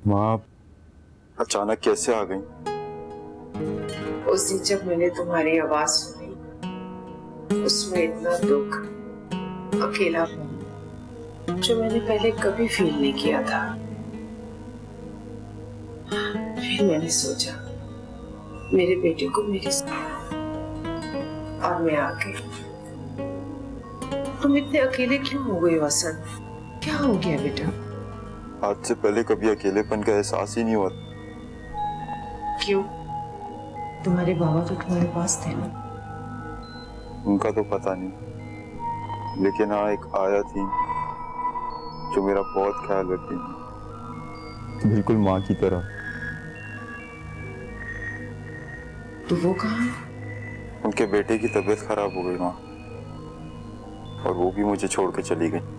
माँ अचानक कैसे आ गई? उस दिन जब मैंने तुम्हारी आवाज सुनी, उसमें इतना दुख, अकेलापन जो मैंने पहले कभी फील नहीं किया था। फिर मैंने सोचा मेरे बेटे को मेरे साथ, और मैं आ गई। तुम इतने अकेले क्यों हो गए वसंत? क्या हो गया बेटा? आज से पहले कभी अकेलेपन का एहसास ही नहीं हुआ। क्यों? तुम्हारे बाबा तो तुम्हारे पास थे ना? उनका तो पता नहीं, लेकिन हाँ एक आया थी जो मेरा बहुत ख्याल रखती थी, बिल्कुल माँ की तरह। तो वो कहाँ? उनके बेटे की तबीयत खराब हो गई माँ, और वो भी मुझे छोड़ के चली गई।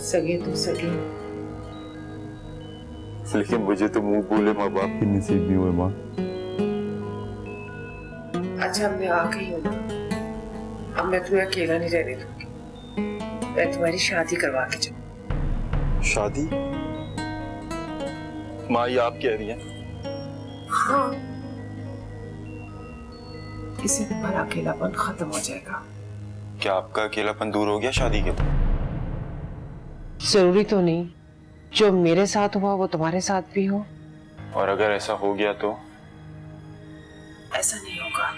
सगे तो सगे, लेकिन मुझे तो मुंह बोले माँ बाप के नसीब नहीं हुए माँ। अच्छा मैं आ गई हूँ ना, अब मैं तुम्हें अकेला नहीं रहने दूंगी। मैं तुम्हारी शादी करवा के जाऊँ। शादी? माँ ये आप कह रही हैं? हाँ, इससे तुम्हारा अकेलापन खत्म हो जाएगा। क्या आपका अकेलापन दूर हो गया शादी के बाद? जरूरी तो नहीं, जो मेरे साथ हुआ वो तुम्हारे साथ भी हो। और अगर ऐसा हो गया तो? ऐसा नहीं होगा,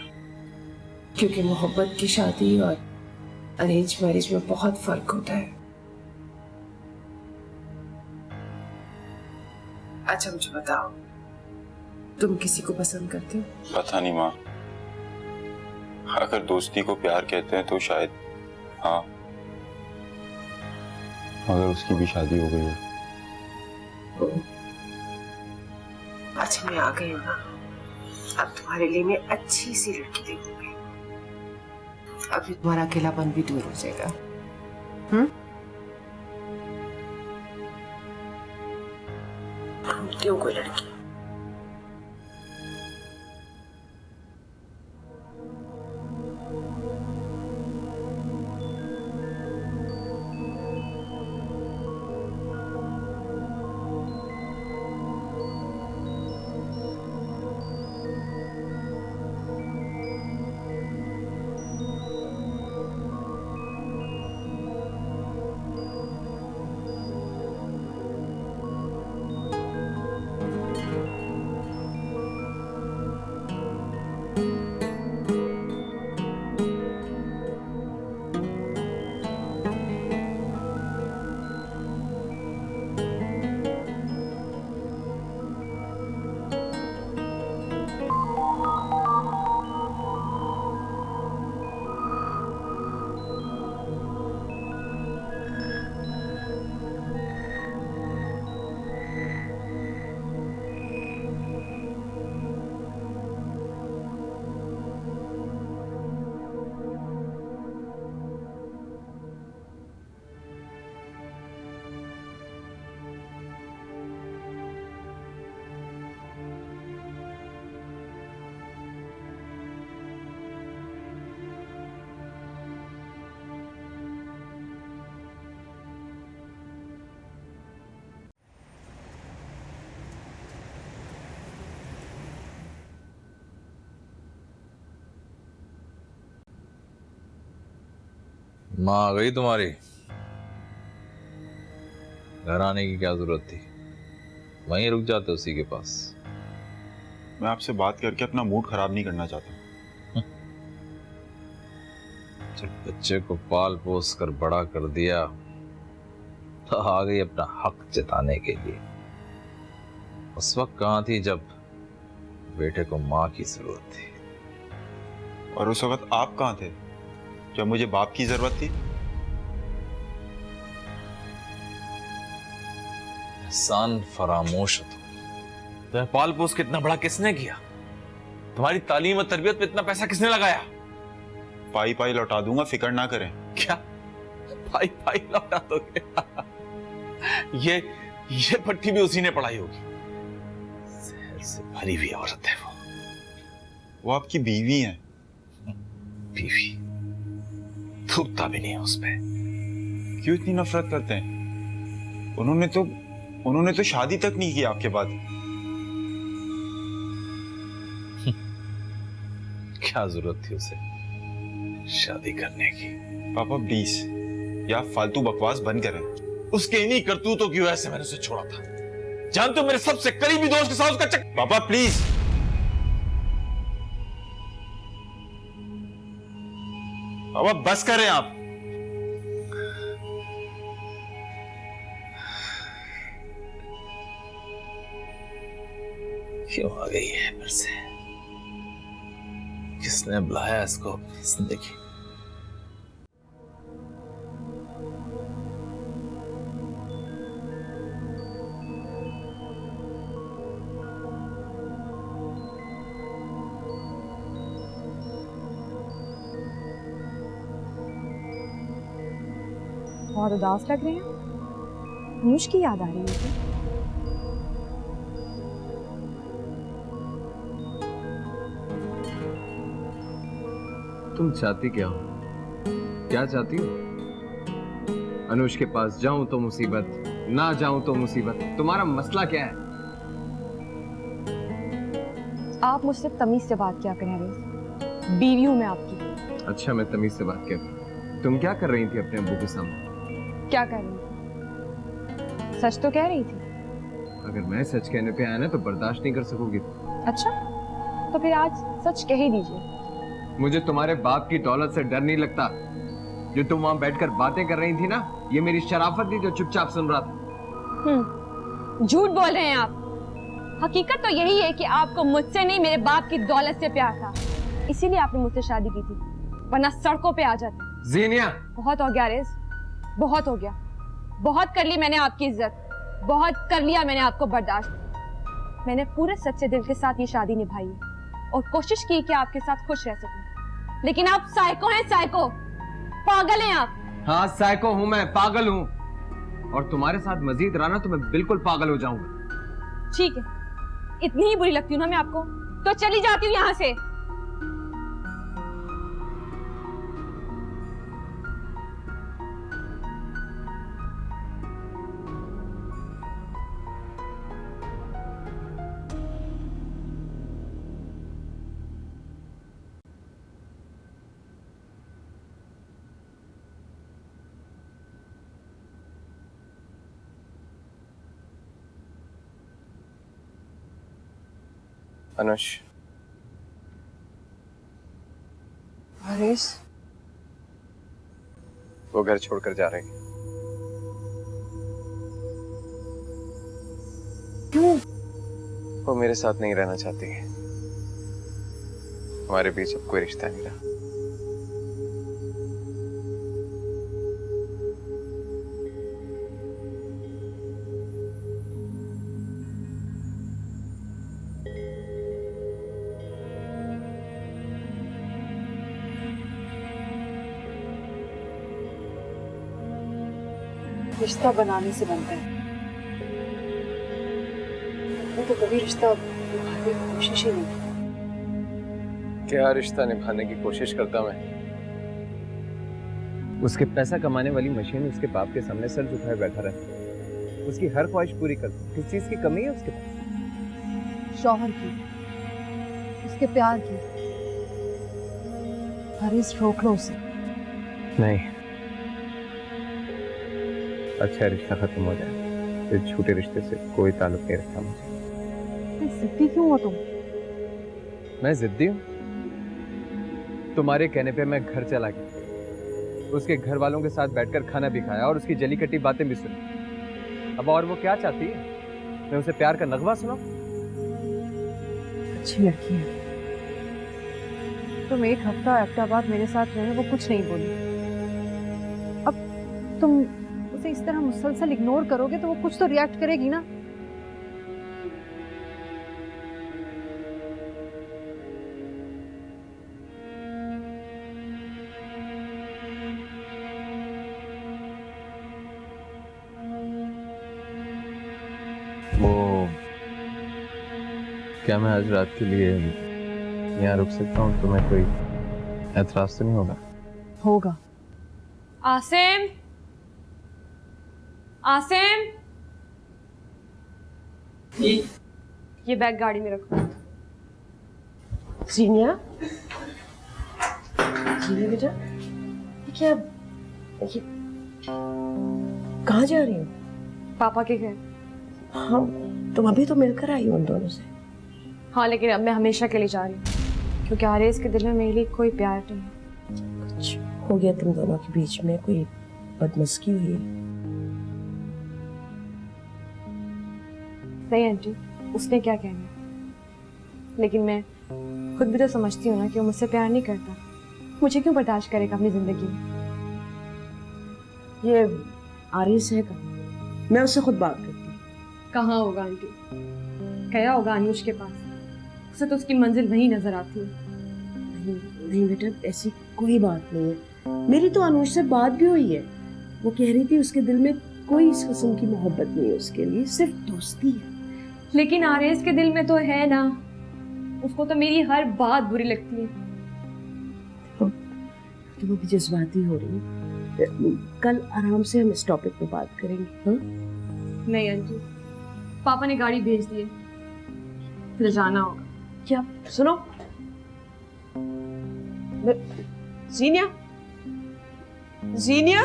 क्योंकि मोहब्बत की शादी और अरेंज मैरिज में बहुत फर्क होता है। अच्छा मुझे बताओ, तुम किसी को पसंद करते हो? पता नहीं माँ, अगर दोस्ती को प्यार कहते हैं तो शायद हाँ, अगर उसकी भी शादी हो गई हो। अच्छा मैं आ गई हूँ ना, अब तुम्हारे लिए मैं अच्छी सी लड़की देखूंगी। अभी तुम्हारा अकेलापन भी दूर हो जाएगा। क्यों कोई लड़की? माँ आ गई तुम्हारी? घर आने की क्या जरूरत थी, वहीं रुक जाते उसी के पास। मैं आपसे बात करके अपना मूड खराब नहीं करना चाहता। जब बच्चे को पाल पोस कर बड़ा कर दिया तो आ गई अपना हक जताने के लिए। उस वक्त कहाँ थी जब बेटे को माँ की जरूरत थी? और उस वक्त आप कहाँ थे जब मुझे बाप की जरूरत थी? एहसान फरामोश हो तो पाल पोस के इतना बड़ा किसने किया? तुम्हारी तालीम और तरबियत पे इतना पैसा किसने लगाया? पाई पाई लौटा दूंगा, फिक्र ना करें। क्या पाई पाई लौटा दोगे? ये पट्टी भी उसी ने पढ़ाई होगी। जहर से भरी हुई औरत है वो आपकी बीवी है। बीवी थूकता भी नहीं उस पे। क्यों इतनी नफरत करते हैं? उन्होंने तो शादी तक नहीं की आपके बाद। क्या जरूरत थी उसे शादी करने की? पापा प्लीज, या फालतू बकवास बंद करें। उसके इन्हीं करतूतों की वजह से मैंने उसे छोड़ा था। जानते हो मेरे सबसे करीबी दोस्त के साथ उसका चक्कर। पापा प्लीज, पापा बस करें आप। क्यों आ गई है फिर से? किसने बुलाया इसको अपनी जिंदगी? बहुत उदास लग रहे हैं। अनुष की याद आ रही है। तुम चाहती क्या हो? क्या चाहती हो? अनुष के पास जाऊं तो मुसीबत, ना जाऊं तो मुसीबत। तुम्हारा मसला क्या है? आप मुझसे तमीज से बात क्या करें अरेज? बीवी हूं मैं आपकी। अच्छा, मैं तमीज से बात कर। तुम क्या कर रही थी अपने अब्बू के सामने? क्या कर रही थी? सच तो कह रही थी। अगर मैं सच कहने पे आया ना तो बर्दाश्त नहीं कर सकोगी। अच्छा, तो फिर आज सच कह ही दीजिए। मुझे तुम्हारे बाप की दौलत से डर नहीं लगता। जो तुम वहां बैठकर बातें कर रही थी ना, ये मेरी शराफत थी जो चुपचाप सुन रहा था। झूठ बोल रहे हैं आप। हकीकत तो यही है कि आपको मुझसे नहीं मेरे बाप की दौलत से प्यार था, इसीलिए आपने मुझसे शादी की थी, वरना सड़कों पे आ जाते। ज़ीनिया, बहुत हो गया अरेज, बहुत हो गया। बहुत कर ली मैंने आपकी इज्जत, बहुत कर लिया मैंने आपको बर्दाश्त। मैंने पूरे सच्चे दिल के साथ ये शादी निभाई है और कोशिश की कि आपके साथ खुश रह सकूं, लेकिन आप साइको हैं, साइको। पागल हैं आप। हाँ, साइको हूं मैं, पागल हूं। और तुम्हारे साथ मजीद रहा ना तो मैं बिल्कुल पागल हो जाऊंगा। ठीक है, इतनी ही बुरी लगती हूँ ना मैं आपको, तो चली जाती हूँ यहाँ से। अनुष, हरीश, वो घर छोड़कर जा रही है। क्यों? वो मेरे साथ नहीं रहना चाहती है। हमारे बीच अब कोई रिश्ता नहीं रहा। रिश्ता बनाने से बनता है, वो तो कभी रिश्ता निभाने की कोशिश ही नहीं की। क्या रिश्ता निभाने की कोशिश करता मैं? उसके पैसा कमाने वाली मशीन उसके बाप के सामने सर झुकाए बैठा रहता। उसकी हर ख्वाहिश पूरी करता। किस चीज की कमी है उसके पास? शौहर की, उसके प्यार की। हरीश, रोक लो उसे। नहीं, अच्छा रिश्ता खत्म हो जाए, इस झूठे रिश्ते से कोई ताल्लुक नहीं रखता मुझे। जिद्दी क्यों हो तुम? मैं जिद्दी हूँ? तुम्हारे कहने पे मैं घर चला गया, उसके घर वालों के साथ बैठकर खाना भी खाया और उसकी जली कटी बातें भी सुनी। अब और वो क्या चाहती है? मैं उसे प्यार का नगमा सुनाऊं? अच्छी लड़की है। तुम एक हफ्ता बाद मेरे साथ रहे, वो कुछ नहीं बोली। अब तुम उसे इस तरह मुसलसल इग्नोर करोगे तो वो कुछ तो रिएक्ट करेगी ना। वो क्या मैं आज रात के लिए यहाँ रुक सकता हूँ? तुम्हें कोई एतराज तो नहीं होगा? होगा। आसिम, आसिम, ये बैग गाड़ी में रखो। जीनिया, जीनिया बेटा, ये क्या, ये कहाँ जा रही हो? पापा के घर। हाँ, तुम अभी तो मिलकर आई हो उन दोनों से। हाँ, लेकिन अब मैं हमेशा के लिए जा रही हूँ, क्योंकि आरेज के दिल में मेरे लिए कोई प्यार नहीं है। कुछ हो गया तुम दोनों के बीच में? कोई बदमस्की हुई? नहीं आंटी, उसने क्या कहना है, लेकिन मैं खुद भी तो समझती हूँ ना कि वो मुझसे प्यार नहीं करता। मुझे क्यों बर्दाश्त करेगा अपनी जिंदगी में? ये आरिस है का? मैं उससे खुद बात करती हूँ। कहाँ होगा आंटी, गया होगा अनुज के पास। उसे तो उसकी मंजिल वहीं नजर आती है। नहीं नहीं बेटा, ऐसी कोई बात नहीं है। मेरी तो अनुज से बात भी हुई है। वो कह रही थी उसके दिल में कोई इस किस्म की मोहब्बत नहीं है उसके लिए, सिर्फ दोस्ती है। लेकिन आरेज के दिल में तो है ना, उसको तो मेरी हर बात बुरी लगती है। तुम अभी जज्बाती हो रही है। कल आराम से हम इस टॉपिक पे बात करेंगे। हाँ? नहीं आंटी, पापा ने गाड़ी भेज दी है, फिर जाना होगा। क्या? सुनो, जीनिया, जीनिया,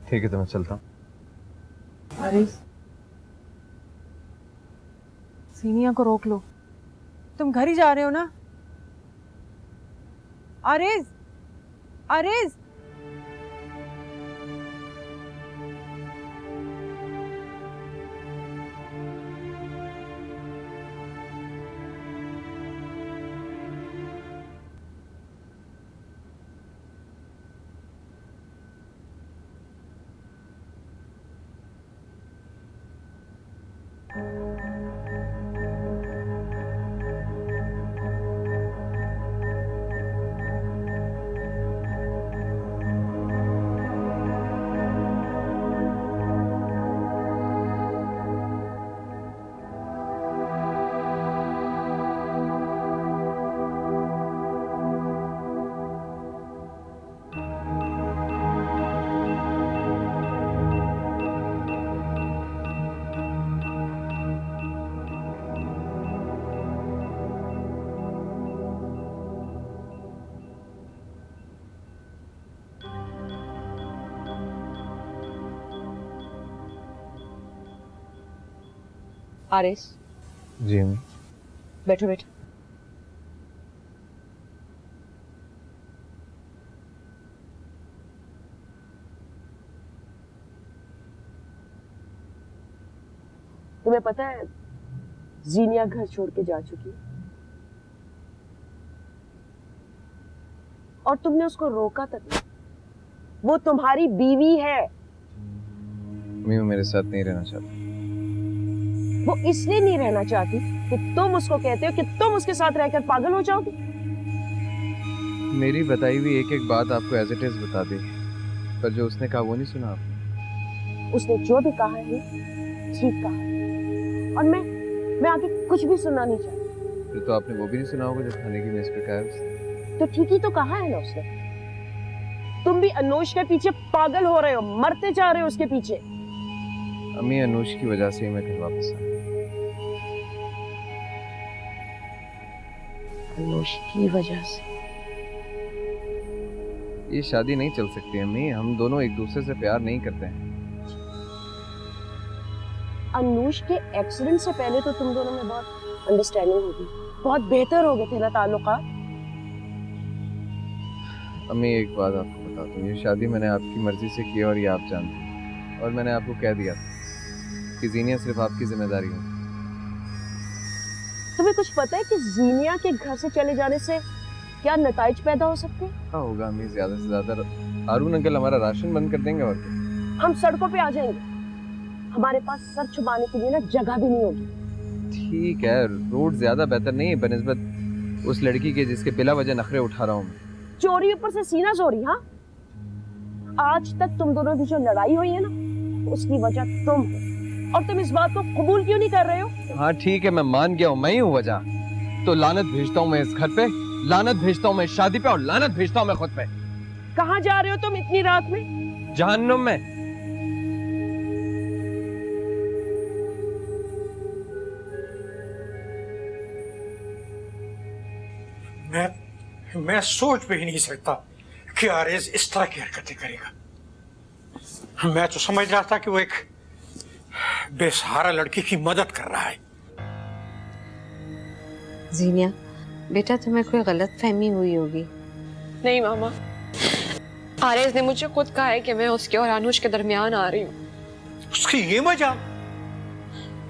ठीक है तो मैं चलता हूँ। आरिस, सीनिया को रोक लो। तुम घर ही जा रहे हो ना? आरिज, आरिज, आरिस, जी अम्मी। बैठो बैठो। तुम्हें पता है जीनिया घर छोड़ के जा चुकी है, और तुमने उसको रोका तक नहीं। वो तुम्हारी बीवी है। अम्मी वो मेरे साथ नहीं रहना चाहती। वो इसलिए नहीं रहना चाहती कि तुम उसको कहते हो कि तुम उसके साथ रहकर पागल हो जाओगे। मेरी बताई हुई एक एक बात आपको एज इट इज बता दी, पर जो उसने कहा वो नहीं सुना आपने। उसने जो भी कहा है ठीक कहा है, और मैं आगे कुछ भी सुनना नहीं चाहती। फिर तो आपने वो भी नहीं सुना होगा जब खाने की मेज पे कहा उसने। तो ठीक ही तो कहा है ना उसने। तुम भी अनुज के पीछे पागल हो रहे हो, मरते जा रहे हो उसके पीछे। अम्मी अनुज की वजह से ही मैं घर वापस आया। अनुज की वजह से? ये शादी नहीं चल सकती अम्मी, हम दोनों एक दूसरे से प्यार नहीं करते हैं। अनुज के एक्सीडेंट से पहले तो तुम दोनों में बहुत अंडरस्टैंडिंग होगी, बहुत बेहतर हो गए थे ना ताल्लुकात। अम्मी एक बात आपको बता दूं, ये शादी मैंने आपकी मर्जी से की और ये आप जानते हैं, और मैंने आपको कह दिया था कि जीनिया सिर्फ आपकी जिम्मेदारी है। तुम्हें कुछ पता है कि जीनिया के घर से चले जाने से क्या नताइज पैदा हो सकते हैं? क्या होगा अम्मी, ज्यादा से ज्यादा हारून अंकल हमारा राशन बंद कर देंगे और क्या। हम सड़कों पे आ जाएंगे, हमारे पास सर छुपाने के लिए ना जगह भी नहीं होगी। ठीक है, रोड ज्यादा बेहतर नहीं है बनिस्बत उस लड़की के जिसके बिला वजह नखरे उठा रहा हूँ मैं। चोरी ऊपर से सीना चोरी। हाँ, आज तक तुम दोनों की जो लड़ाई हुई है ना, उसकी वजह तुम हो। और तुम इस बात को कबूल क्यों नहीं कर रहे हो? हाँ ठीक है, मैं मान गया हूँ, मैं ही हूँ वजह। तो लानत भेजता हूँ मैं इस घर पे, लानत भेजता हूँ मैं इस शादी पे, और लानत भेजता हूँ मैं खुद पे। कहाँ जा रहे हो तुम इतनी रात में? जहन्नुम में। मैं सोच भी नहीं सकता कि आरेज इस तरह की हरकतें करेगा। मैं तो समझ रहा था कि वो एक बेसहारा लड़की की मदद कर रहा है। जीनिया बेटा, तुम्हें कोई गलत फहमी हुई होगी। नहीं मामा, आरेज ने मुझे खुद कहा है कि मैं उसके और अनुज के दरमियान आ रही हूँ। उसकी ये मजा,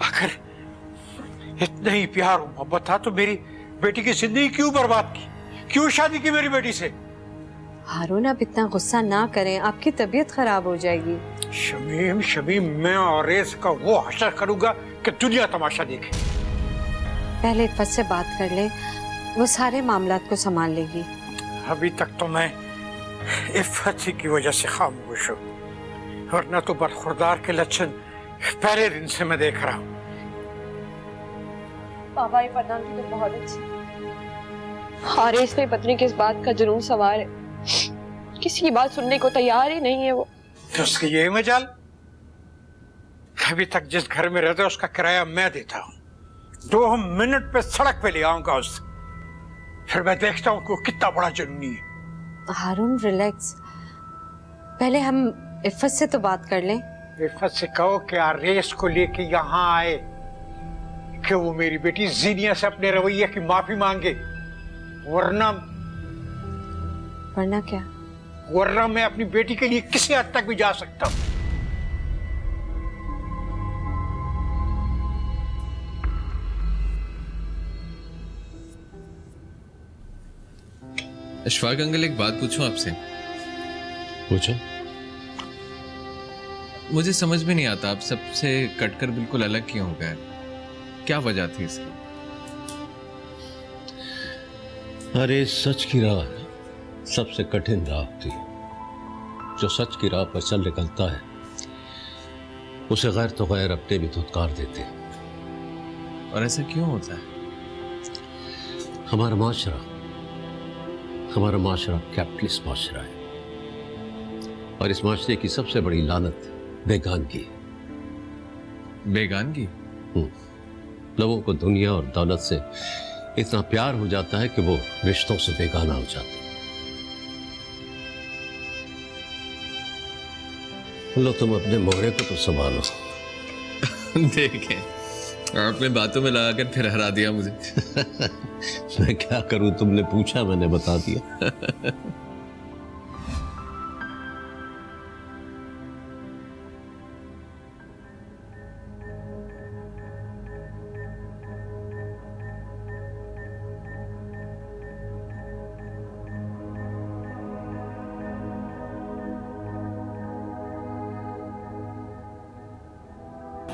अगर इतना ही प्यार और मोहब्बत था तो मेरी बेटी की जिंदगी क्यों बर्बाद की, क्यों शादी की मेरी बेटी से? हारून, आप इतना गुस्सा ना करें, आपकी तबीयत खराब हो जाएगी। शमीम, मैं आरेज का वो हशर करूंगा कि दुनिया तमाशा देखे। पहले इफ़त से बात कर ले, वो सारे मामलात को संभाल लेगी। अभी तक तो मैं इफ़त की वजह से खामोश हूँ, वरना तो बरखुरदार के लक्षण पहले दिन से मैं देख रहा हूँ। पापा ये फरनान की तो बहुत अच्छी। आरेज पे पत्नी किस बात का जुनून सवार है, किसी की बात सुनने को तैयार ही नहीं है वो। तो उसकी ये मजाल, अभी तक जिस घर में रहता है उसका किराया मैं देता हूँ। 2 मिनट पे सड़क पे ले आऊंगा उसे, फिर मैं देखता हूँ कि वो कितना बड़ा जुनूनी है। हारून रिलैक्स, पहले हम इफ़त से तो बात कर लें। इफ़त से कहो कि आरेज को लेके यहाँ आए, कि वो मेरी बेटी जीनिया से अपने रवैये की माफी मांगे, वरना क्या? वरना मैं अपनी बेटी के लिए किसी हद तक भी जा सकता हूँ। अशफाक अंकल, एक बात पूछूं आपसे? पूछो। मुझे समझ में नहीं आता, आप सबसे कटकर बिल्कुल अलग क्यों हो गए? क्या वजह थी इसकी? अरे सच की राह सबसे कठिन राह होती है। जो सच की राह पर चल निकलता है उसे गैर तो गैर अपने भी धुतकार देते हैं। और ऐसा क्यों होता है? हमारा माशरा कैपिटलिस्ट माशरा है, और इस माशरे की सबसे बड़ी लानत बेगानगी है। बेगानगी? लोगों को दुनिया और दौलत से इतना प्यार हो जाता है कि वो रिश्तों से बेगाना हो जाते हैं। लो, तुम अपने मोहरे को तो संभालो। देखें, आपने बातों में लगाकर फिर हरा दिया मुझे। मैं क्या करूं, तुमने पूछा मैंने बता दिया।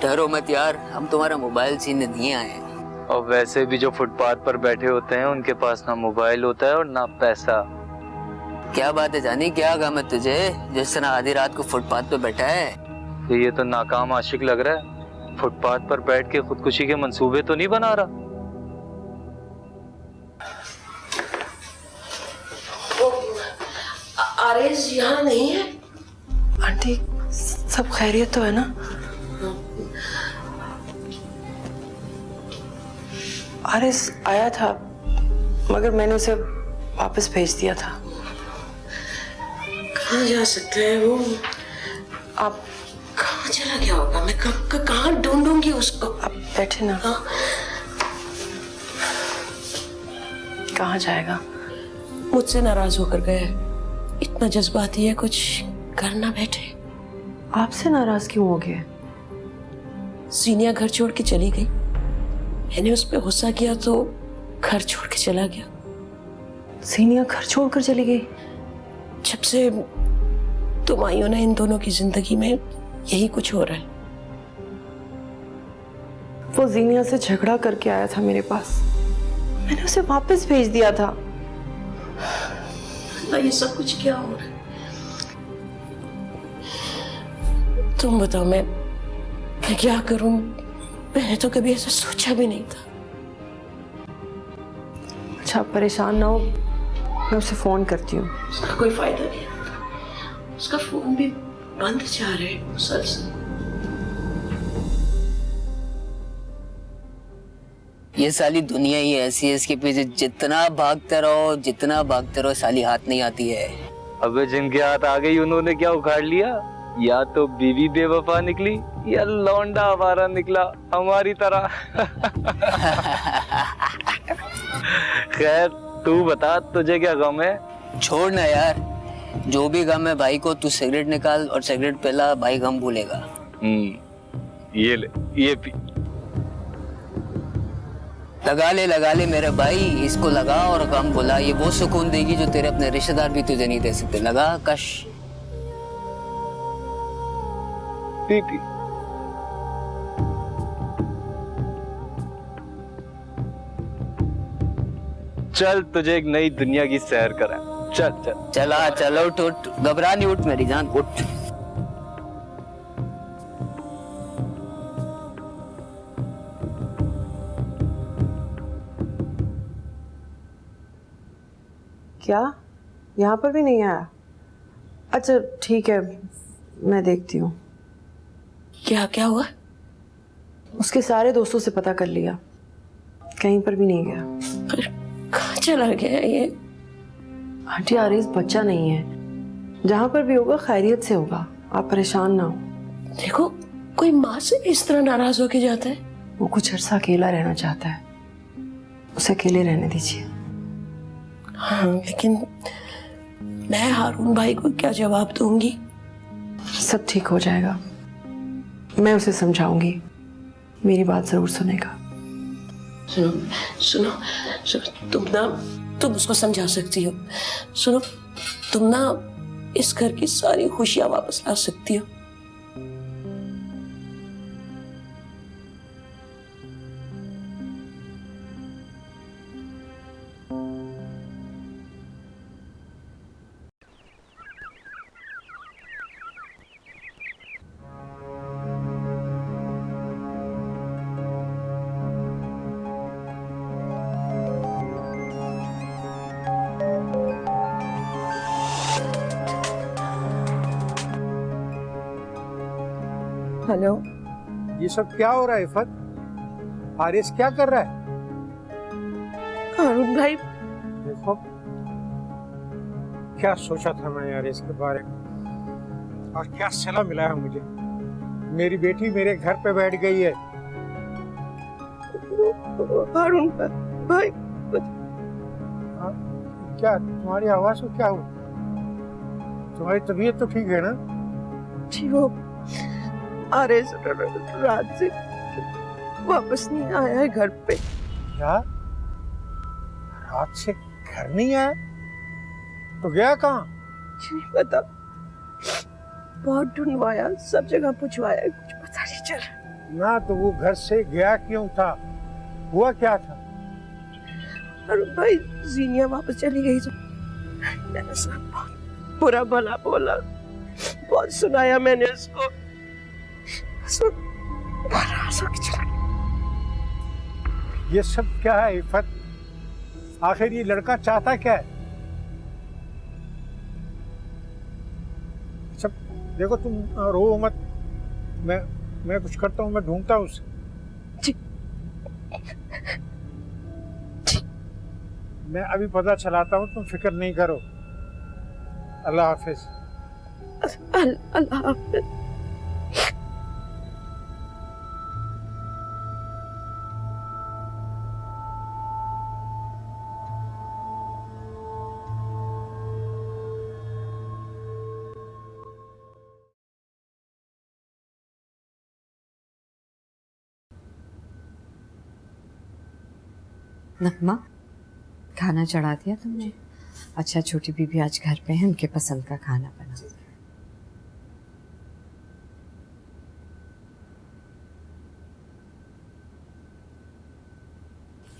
डरो मत यार, हम तुम्हारा मोबाइल छीनने नहीं आए हैं। और वैसे भी जो फुटपाथ पर बैठे होते हैं उनके पास ना मोबाइल होता है और ना पैसा। क्या बात है जानी, क्या गम है तुझे जिस तरह आधी रात को फुटपाथ पे बैठा है? तो ये तो नाकाम आशिक लग रहा है। फुटपाथ पर बैठ के खुदकुशी के मंसूबे तो नहीं बना रहा? आरेज यहाँ नहीं है? आंटी, सब खैरियत तो है ना? आरिस आया था मगर मैंने उसे वापस भेज दिया था। कहाँ जा सकता है वो? आप कहाँ चला गया होगा? मैं कहाँ ढूंढूंगी उसको? आप बैठे ना। कहाँ जाएगा? मुझसे नाराज होकर गया है। इतना जज्बाती है, कुछ करना बैठे। आपसे नाराज क्यों हो गया? सीनिया घर छोड़ के चली गई, मैंने उस पर गुस्सा किया तो घर छोड़ के चला गया। सीनिया घर छोड़कर चली गई? जब से तुम आई हो ना, इन दोनों की जिंदगी में यही कुछ हो रहा है। वो जीनिया से झगड़ा करके आया था मेरे पास, मैंने उसे वापस भेज दिया था। ये सब कुछ क्या हो रहा है? तुम बताओ, मैं मैं क्या करूं? मैंने तो कभी ऐसा सोचा भी नहीं था। अच्छा, आप परेशान ना हो, मैं उसे फोन करती हूँ। उसका कोई फायदा नहीं होता, उसका फोन भी बंद जा रहा है मुसलसल। ये साली दुनिया ही ऐसी है, इसके पीछे जितना भागते रहो साली हाथ नहीं आती है। अबे जिनके हाथ आ गई उन्होंने क्या उखाड़ लिया? या तो बीवी बेवफा निकली या लौंडा आवारा निकला हमारी तरह। खैर तू बता, तुझे क्या गम है? छोड़ ना यार, जो भी गम है भाई को, तू सिगरेट निकाल और सिगरेट पिला, भाई गम भूलेगा। ये ले, ये पी। लगा ले मेरे भाई, इसको लगा और गम भुला। ये वो सुकून देगी जो तेरे अपने रिश्तेदार भी तुझे नहीं दे सकते। लगा कश। P P. चल तुझे एक नई दुनिया की सैर कराएं। चल उठ, घबरा नहीं, उठ मेरी जान, उठ। क्या यहाँ पर भी नहीं आया? अच्छा ठीक है, मैं देखती हूँ। क्या हुआ? उसके सारे दोस्तों से पता कर लिया, कहीं पर भी नहीं गया। कहाँ चला गया ये? आंटी आरिस बच्चा नहीं है, जहां पर भी होगा खैरियत से होगा, आप परेशान ना हो। देखो, कोई माँ से इस तरह नाराज होके जाता है? वो कुछ अरसा अकेला रहना चाहता है, उसे अकेले रहने दीजिए। हाँ, लेकिन मैं हारून भाई को क्या जवाब दूंगी? सब ठीक हो जाएगा, मैं उसे समझाऊंगी, मेरी बात जरूर सुनेगा। सुनो, तुम उसको समझा सकती हो। सुनो, तुम ना इस घर की सारी खुशियां वापस ला सकती हो। हेलो, ये सब क्या हो रहा है इफ़त? हारिस क्या कर रहा है? हारून भाई, देखो क्या सोचा था मैं यार इसके बारे में, और क्या सलाह मिला है मुझे। मेरी बेटी मेरे घर पे बैठ गई है। हारून भाई, क्या तुम्हारी आवाज को क्या हुआ? तुम्हारी तबीयत तो ठीक है ना? जी, वो आरिस रात से वापस नहीं आया है घर पे। क्या? रात से घर नहीं आया? तो गया कहाँ? नहीं पता, बहुत ढूंढवाया, सब जगह पूछवाया, कुछ पता नहीं चला। ना तो वो घर से गया क्यों था? हुआ क्या था? अरे भाई, जीनिया वापस चली गई तो मैंने सब बहुत बुरा भला बोला, बहुत सुनाया मैंने उसको। ये सब क्या है इफ़त? आखिर ये लड़का चाहता क्या है? सब देखो, तुम रो मत, मैं कुछ करता हूँ, मैं ढूंढता हूँ उसे। मैं अभी पता चलाता हूँ, तुम फिक्र नहीं करो। अल्लाह हाफिज। अल्लाह हाफिज। नगमा, खाना चढ़ा दिया तुमने? अच्छा, छोटी बीबी आज घर पे है, उनके पसंद का खाना बना।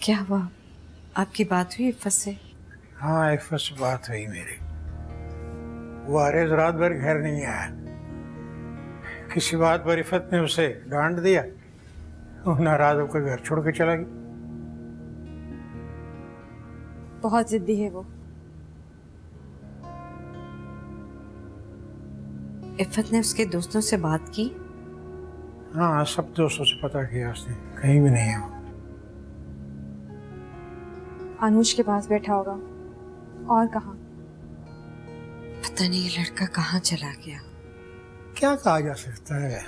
क्या हुआ, आपकी बात हुई इफ़त से? हाँ, इफ़त से बात हुई मेरी। वो आरिस रात भर घर नहीं आया, किसी बात पर इफ़त ने उसे डांट दिया, वो नाराज होकर घर छोड़ के चला गया। बहुत जिद्दी है वो। इफ़त ने उसके दोस्तों से बात की? हाँ, सब दोस्तों से पता किया उसने, कहीं भी नहीं है वो। अनुज के पास बैठा होगा, और कहाँ? पता नहीं ये लड़का कहाँ चला गया। क्या कहा जा सकता है।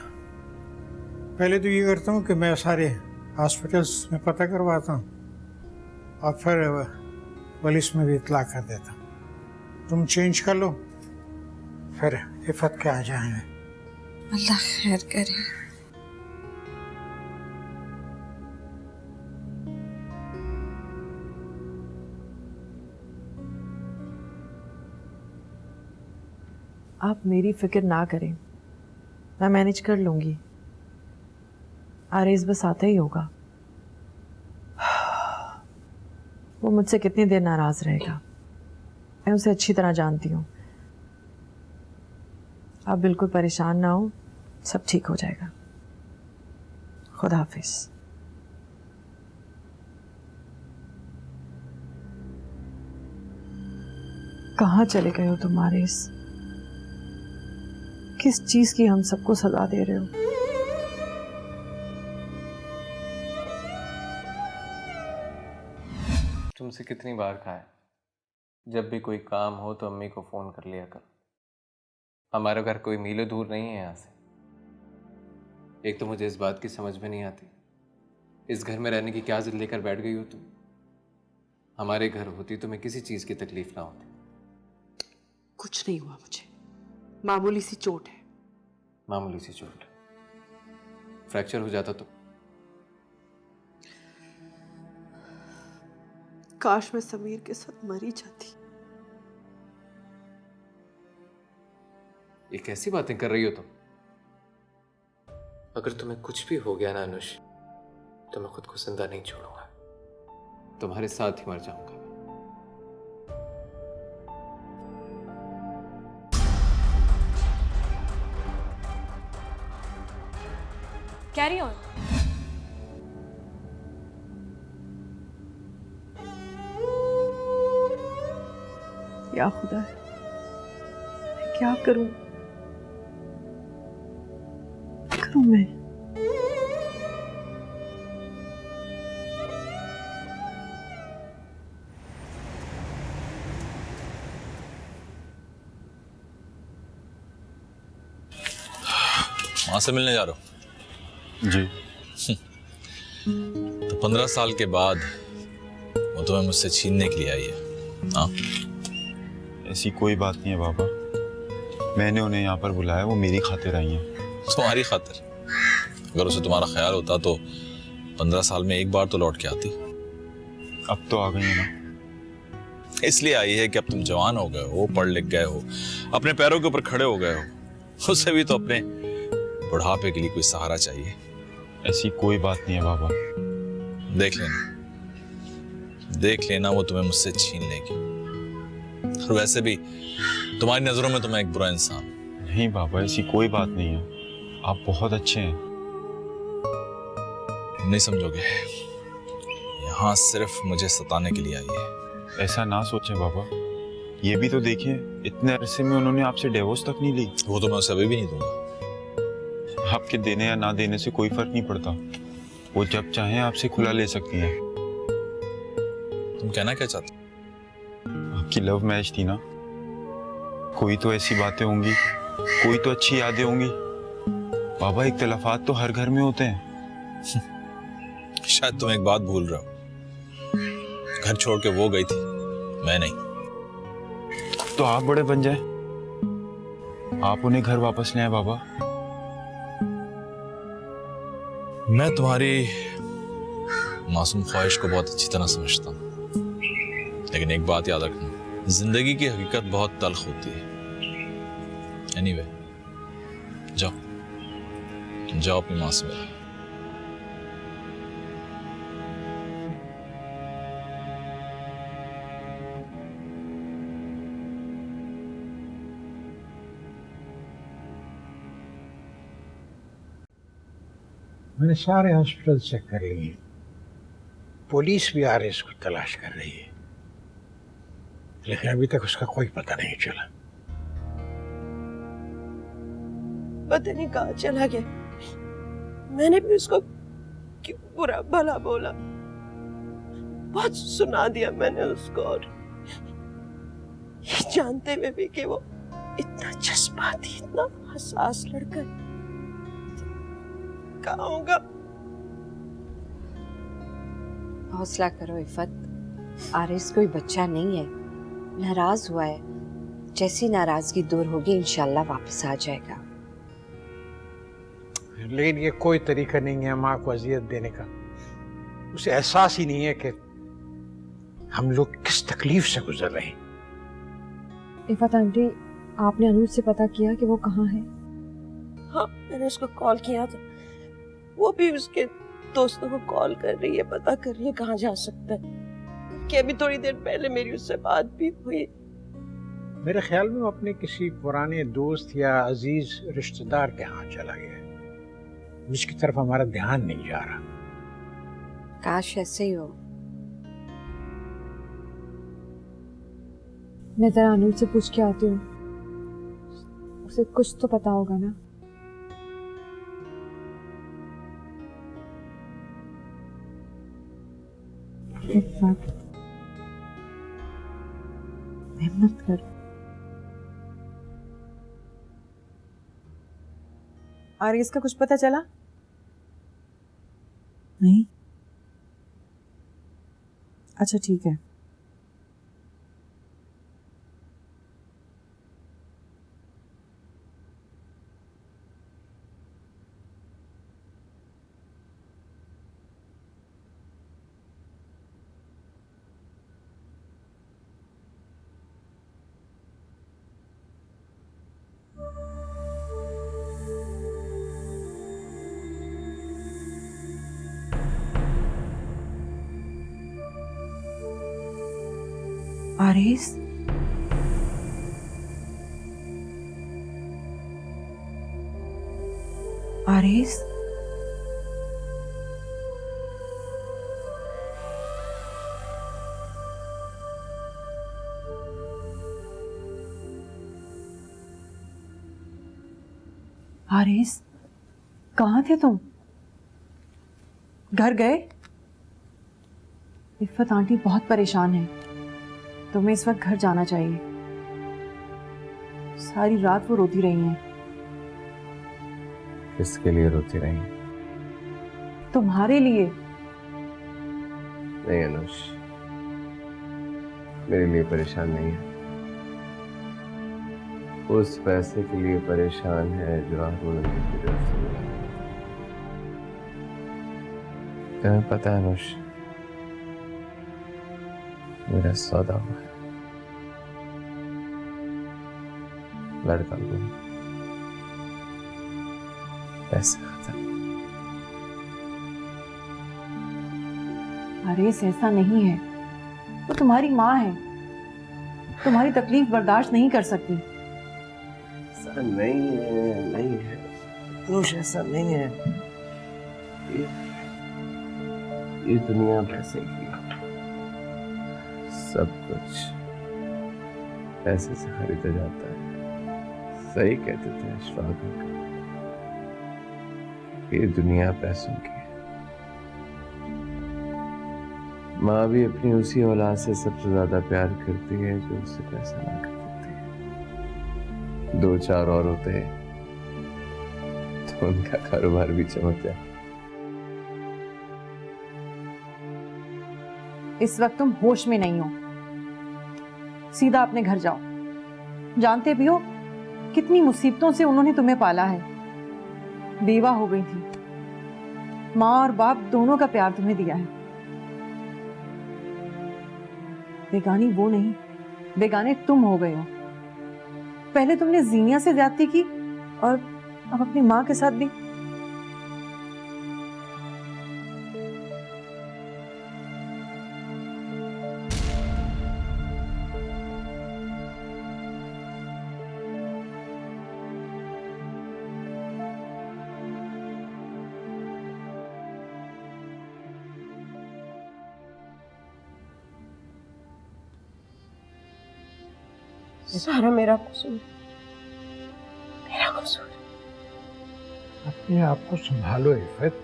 पहले तो ये करता हूँ कि मैं सारे हॉस्पिटल्स में पता करवाता हूँ और फिर पुलिस में भी इतला कर देता हूँ। तुम चेंज कर लो, फिर इफ़त के आ जाएंगे। अल्लाह खैर करे। आप मेरी फिक्र ना करें, मैं मैनेज कर लूंगी। आरेज बस आता ही होगा। वो मुझसे कितनी देर नाराज रहेगा, मैं उसे अच्छी तरह जानती हूँ। आप बिल्कुल परेशान ना हो, सब ठीक हो जाएगा। खुदा हाफिज। कहाँ चले गए हो तुम आरेज? किस चीज की हम सबको सजा दे रहे हो? तुमसे कितनी बार कहा है, जब भी कोई काम हो तो अम्मी को फोन कर लिया कर। हमारा घर कोई मीलों दूर नहीं है यहाँ से। एक तो मुझे इस बात की समझ में नहीं आती, इस घर में रहने की क्या जिद लेकर बैठ गई हो तुम। हमारे घर होती तो मैं किसी चीज की तकलीफ ना होती। कुछ नहीं हुआ मुझे, मामूली सी चोट है। मामूली सी चोट? फ्रैक्चर हो जाता तो? काश मैं समीर के साथ मरी जाती। ये कैसी बातें कर रही हो तुम? अगर तुम्हें कुछ भी हो गया ना अनुष, तो मैं खुद को जिंदा नहीं छोड़ूंगा, तुम्हारे साथ ही मर जाऊंगा। Carry on. या खुदा, मैं क्या करूं मैं? मां से मिलने जा रहा हूँ। जी। तो 15 साल के बाद वो तुम्हें मुझसे छीनने के लिए आई है? हाँ, ऐसी कोई बात नहीं है बाबा, मैंने उन्हें यहाँ पर बुलाया, वो मेरी खातिर आई हैं। तुम्हारी खातिर? अगर उसे तुम्हारा ख्याल होता तो 15 साल में एक बार तो लौट के आती। अब तो आ गई है ना। इसलिए आई है कि अब तुम जवान हो गए हो, पढ़ लिख गए हो, अपने पैरों के ऊपर खड़े हो गए हो। उसे भी तो अपने बुढ़ापे के लिए कोई सहारा चाहिए। ऐसी कोई बात नहीं है बाबा। देख लेना वो तुम्हें मुझसे छीन लेगी। और वैसे भी तुम्हारी नजरों में तो मैं एक बुरा इंसान। नहीं बाबा, ऐसी कोई बात नहीं है, आप बहुत अच्छे हैं। नहीं समझोगे, यहाँ सिर्फ मुझे सताने के लिए आई है। ऐसा ना सोचें बाबा, ये भी तो देखिए, इतने अरसे में उन्होंने आपसे डिवोर्स तक नहीं ली। वो तो मैं उसे अभी भी नहीं दूंगा। आपके देने या ना देने से कोई फर्क नहीं पड़ता, वो जब चाहें आपसे खुला ले सकती हैं। तुम कहना क्या चाहते हो? आपकी लव मैच थी ना, कोई तो ऐसी बातें होंगी, कोई तो अच्छी यादें होंगी। बाबा, इख्तिलाफात तो हर घर में होते हैं। शायद तुम एक बात भूल रहे हो, घर छोड़ के वो गई थी, मैं नहीं। तो आप बड़े बन जाए, आप उन्हें घर वापस ले आए बाबा। मैं तुम्हारी मासूम ख्वाहिश को बहुत अच्छी तरह समझता हूँ, लेकिन एक बात याद रखना, जिंदगी की हकीकत बहुत तल्ख होती है। एनीवे, जाओ अपनी माँ से मिलो। मैंने सारे हॉस्पिटल चेक कर लिए, पुलिस भी आरएस को तलाश कर रही है, लेकिन अभी तक उसका कोई पता नहीं चला। पता नहीं कहाँ चला गया। मैंने भी उसको क्यों बुरा भला बोला, बहुत सुना दिया मैंने उसको, और ये जानते हुए भी कि वो इतना जज्बाती, इतना हसास लड़का है। कहाँ होगा? हौसला करो इफ़त, आरिस कोई बच्चा नहीं है, नाराज हुआ है। जैसी नाराजगी दूर होगी इंशाल्लाह वापस आ जाएगा। लेकिन ये कोई तरीका नहीं है माँ को अजियत देने का। उसे एहसास ही नहीं है कि हम लोग किस तकलीफ से गुजर रहे हैं। इफ़त आंटी, आपने अनूज से पता किया कि वो कहाँ है? हाँ, मैंने उसको कॉल किया था, वो भी उसके दोस्तों को कॉल कर रही है, पता कर रही है कहाँ जा सकता है। कि अभी थोड़ी देर पहले मेरी उससे बात भी हुई। मेरे ख्याल में वो अपने किसी पुराने दोस्त या अजीज रिश्तेदार के यहाँ चला गया है, जिसकी तरफ हमारा ध्यान नहीं जा रहा। काश ऐसे ही हो। मैं जरा अनूज से पूछ के आती हूँ, उसे कुछ तो पता होगा ना। हिम्मत कर। आरिस का कुछ पता चला? नहीं। अच्छा ठीक है। आरिस, आरिस, आरिस, कहाँ थे तुम? घर गए? इफ़त आंटी बहुत परेशान है, तुम्हें इस वक्त घर जाना चाहिए। सारी रात वो रोती रही हैं। किसके लिए रोती रही? तुम्हारे लिए। नहीं अनुष, मेरे लिए परेशान नहीं है, उस पैसे के लिए परेशान है जो हारून की तरफ से मिला। तुम्हें पता है अनुष, मेरा सौदा हुआ है, लड़का गुम, पैसे खत्म। अरे ऐसा नहीं है, वो तुम्हारी माँ है, तुम्हारी तकलीफ बर्दाश्त नहीं कर सकती। ऐसा नहीं है, नहीं है अनुष, ऐसा नहीं है। ये दुनिया पैसे की, सब कुछ पैसे से खरीदा जाता है। सही कहते थे अशफाक अंकल, ये दुनिया पैसों की है। माँ भी अपनी उसी औलाद से सबसे ज्यादा प्यार करती है जो उससे पैसा ना कर सकती है। 2-4 और होते तो उनका कारोबार भी चमक जाए। इस वक्त तुम होश में नहीं हो, सीधा अपने घर जाओ। जानते भी हो कितनी मुसीबतों से उन्होंने तुम्हें पाला है, बेवा हो गई थी, माँ और बाप दोनों का प्यार तुम्हें दिया है। बेगानी वो नहीं, बेगाने तुम हो गए हो। पहले तुमने जीनिया से ज्यादती की और अब अपनी माँ के साथ भी। सारा मेरा कसूर, मेरा कसूर। अपने आप को संभालो इफ़त।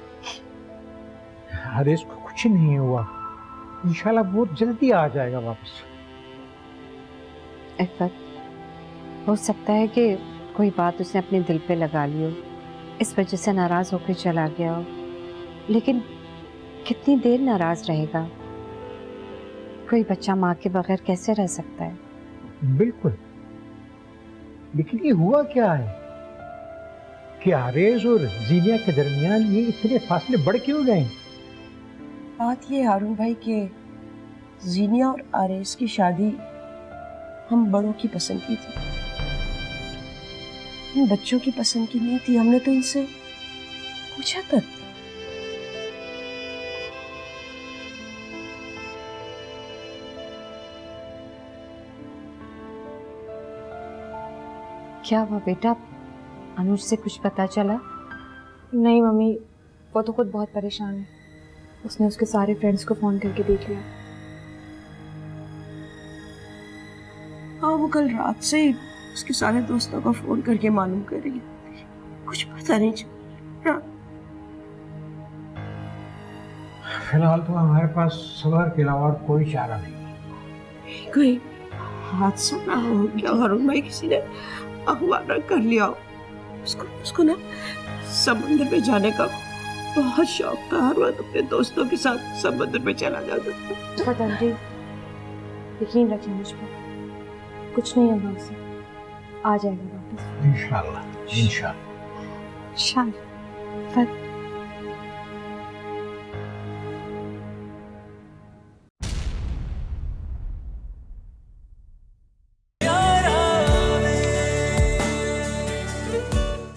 हारिस को कुछ नहीं हुआ, इंशाल्लाह बहुत जल्दी आ जाएगा वापस। इफ़त, हो सकता है कि कोई बात उसने अपने दिल पे लगा ली हो, इस वजह से नाराज होकर चला गया हो, लेकिन कितनी देर नाराज रहेगा? कोई बच्चा माँ के बगैर कैसे रह सकता है? बिल्कुल, लेकिन ये हुआ क्या है कि आरेज और जीनिया के दरमियान ये इतने फासले बढ़ क्यों गए? बात ये हारून भाई के जीनिया और आरेज की शादी हम बड़ों की पसंद की थी, इन बच्चों की पसंद की नहीं थी। हमने तो इनसे पूछा तक। क्या हुआ बेटा, अनुज से कुछ पता चला? नहीं मम्मी, वो तो खुद बहुत परेशान है। उसने उसके सारे फ्रेंड्स को फोन करके देख लिया। हाँ, वो कल रात से ही उसके सारे दोस्तों को फोन करके मालूम कर रही है, कुछ पता नहीं चल रहा। फिलहाल तो हमारे पास सबर के अलावा और कोई चारा नहीं। कोई हादसा ना हो क्या हारून भाई? किसी ने अखबार कर लिया हो। उसको ना समंदर में जाने का बहुत शौक था, हर वक्त अपने दोस्तों के साथ समंदर में चला जाता था। पता नहीं, यकीन रखिए मुझ पर, कुछ नहीं होगा उसे, आ जाएगा वापस इंशाल्लाह इंशाल्लाह। शान